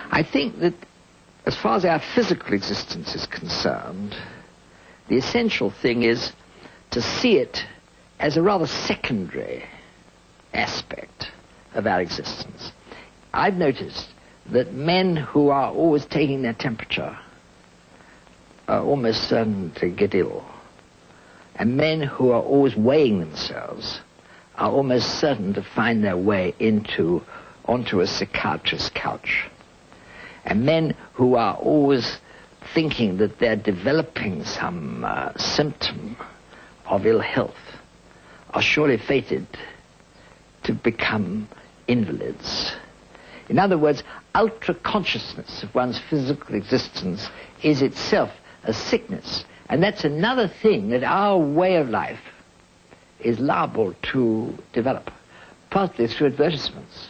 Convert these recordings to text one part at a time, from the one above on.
I think that as far as our physical existence is concerned, the essential thing is to see it as a rather secondary aspect of our existence. I've noticed that men who are always taking their temperature are almost certain to get ill. And men who are always weighing themselves are almost certain to find their way onto a psychiatrist's couch. And men who are always thinking that they're developing some symptom of ill health are surely fated to become invalids. In other words, ultra-consciousness of one's physical existence is itself a sickness. And that's another thing that our way of life is liable to develop, partly through advertisements,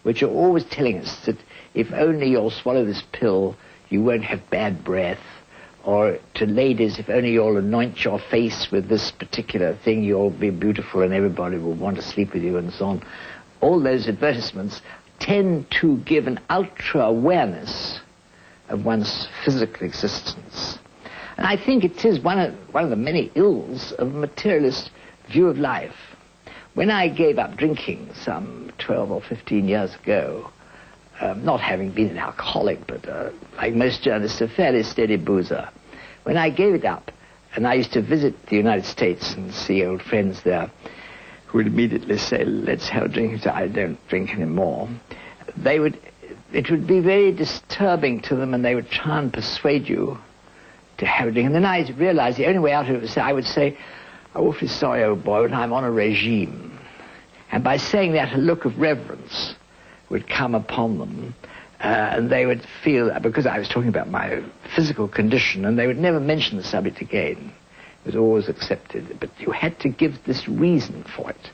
which are always telling us that if only you'll swallow this pill, you won't have bad breath, or to ladies, if only you'll anoint your face with this particular thing, you'll be beautiful and everybody will want to sleep with you, and so on. All those advertisements tend to give an ultra-awareness of one's physical existence. And I think it is one of the many ills of a materialist view of life. When I gave up drinking some 12 or 15 years ago, not having been an alcoholic, but like most journalists, a fairly steady boozer, when I gave it up, and I used to visit the United States and see old friends there who would immediately say, let's have a drink. I don't drink anymore. It would be very disturbing to them, and they would try and persuade you to have a drink. And then I realized the only way out of it was I would say, I'm awfully sorry, old boy, but I'm on a regime. And by saying that, a look of reverence would come upon them, and they would feel, because I was talking about my physical condition, and they would never mention the subject again. It was always accepted, but you had to give this reason for it.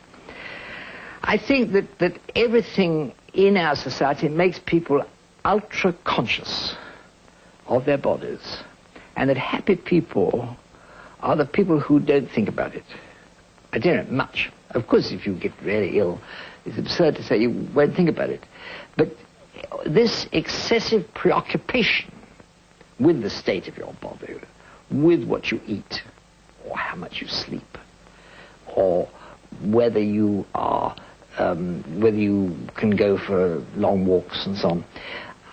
I think that everything in our society makes people ultra-conscious of their bodies, and that happy people are the people who don't think about it. I don't know much. Of course, if you get really ill, it's absurd to say you won't think about it. But this excessive preoccupation with the state of your body, with what you eat, or how much you sleep, or whether you are, whether you can go for long walks and so on,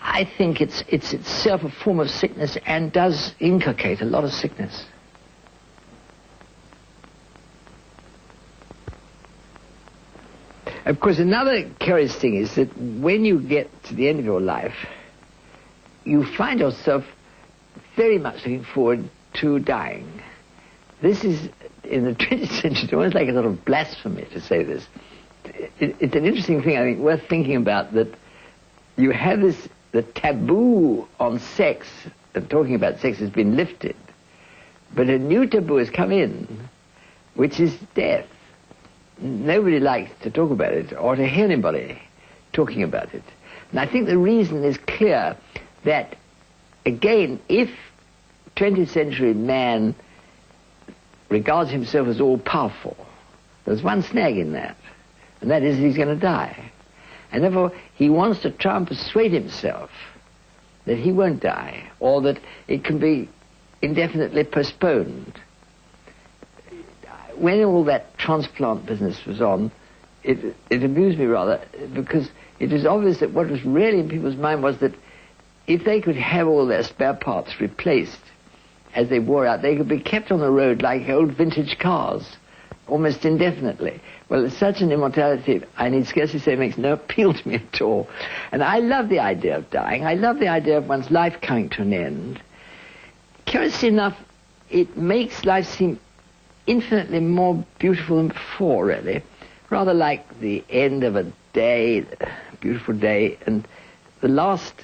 I think it's itself a form of sickness and does inculcate a lot of sickness. Of course, another curious thing is that when you get to the end of your life, you find yourself very much looking forward to dying. This is, in the 20th century, it's almost like a sort of blasphemy to say this. It's an interesting thing, I think, worth thinking about, that you have the taboo on sex, and talking about sex has been lifted, but a new taboo has come in, which is death. Nobody likes to talk about it or to hear anybody talking about it. And I think the reason is clear that, again, if 20th century man regards himself as all-powerful, there's one snag in that, and that is he's going to die. And therefore, he wants to try and persuade himself that he won't die, or that it can be indefinitely postponed. When all that transplant business was on, it amused me rather, because it was obvious that what was really in people's mind was that if they could have all their spare parts replaced as they wore out, they could be kept on the road like old vintage cars, almost indefinitely. Well, such an immortality, I need scarcely say, makes no appeal to me at all. And I love the idea of dying. I love the idea of one's life coming to an end. Curiously enough, it makes life seem infinitely more beautiful than before, really. Rather like the end of a day, a beautiful day, and the last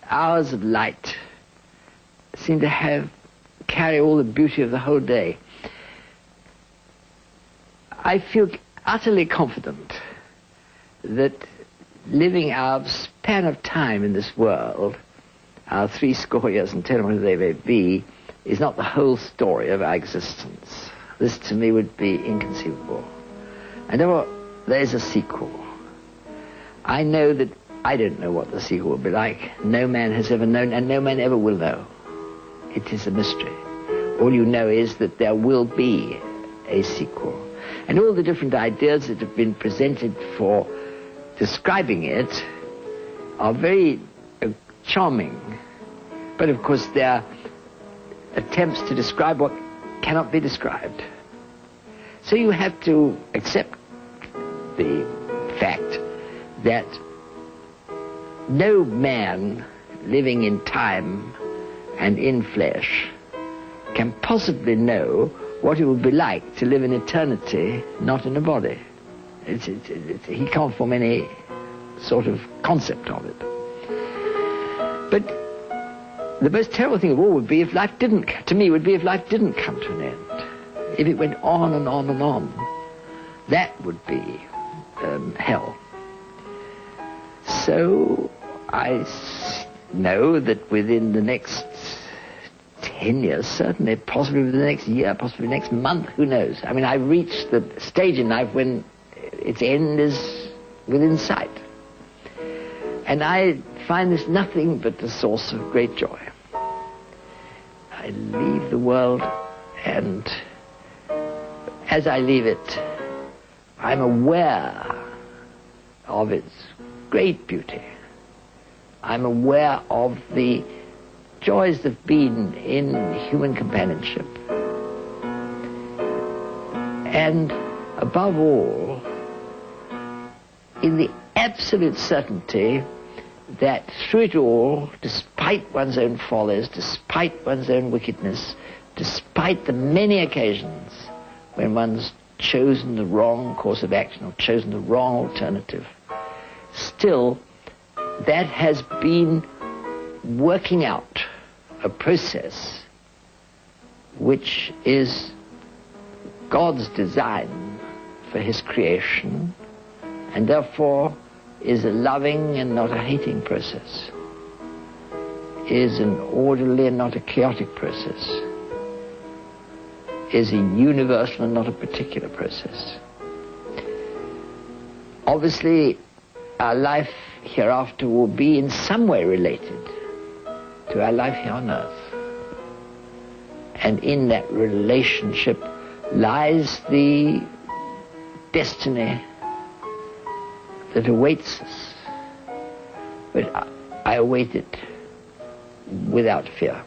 hours of light seem to carry all the beauty of the whole day. I feel utterly confident that living our span of time in this world, our 70 years and 10 whatever they may be, is not the whole story of our existence. This, to me, would be inconceivable. And therefore, there is a sequel. I know that I don't know what the sequel will be like. No man has ever known, and no man ever will know. It is a mystery. All you know is that there will be a sequel. And all the different ideas that have been presented for describing it are very charming. But of course they are attempts to describe what cannot be described. So you have to accept the fact that no man living in time and in flesh can possibly know what it would be like to live in eternity, not in a body. He can't form any sort of concept of it. But the most terrible thing of all would be if life didn't, to me, would be if life didn't come to an end. If it went on and on and on, that would be hell. So I know that within the next 10 years, certainly, possibly within the next year, possibly next month, who knows? I mean, I've reached the stage in life when its end is within sight. And I find this nothing but a source of great joy. I leave the world, and as I leave it, I'm aware of its great beauty. I'm aware of the joys that have been in human companionship. And above all, in the absolute certainty that through it all, despite one's own follies, despite one's own wickedness, despite the many occasions when one's chosen the wrong course of action or chosen the wrong alternative, still that has been working out a process which is God's design for his creation, and therefore is a loving and not a hating process, is an orderly and not a chaotic process, is a universal and not a particular process. Obviously, our life hereafter will be in some way related to our life here on earth. And in that relationship lies the destiny that awaits us. But I await it without fear.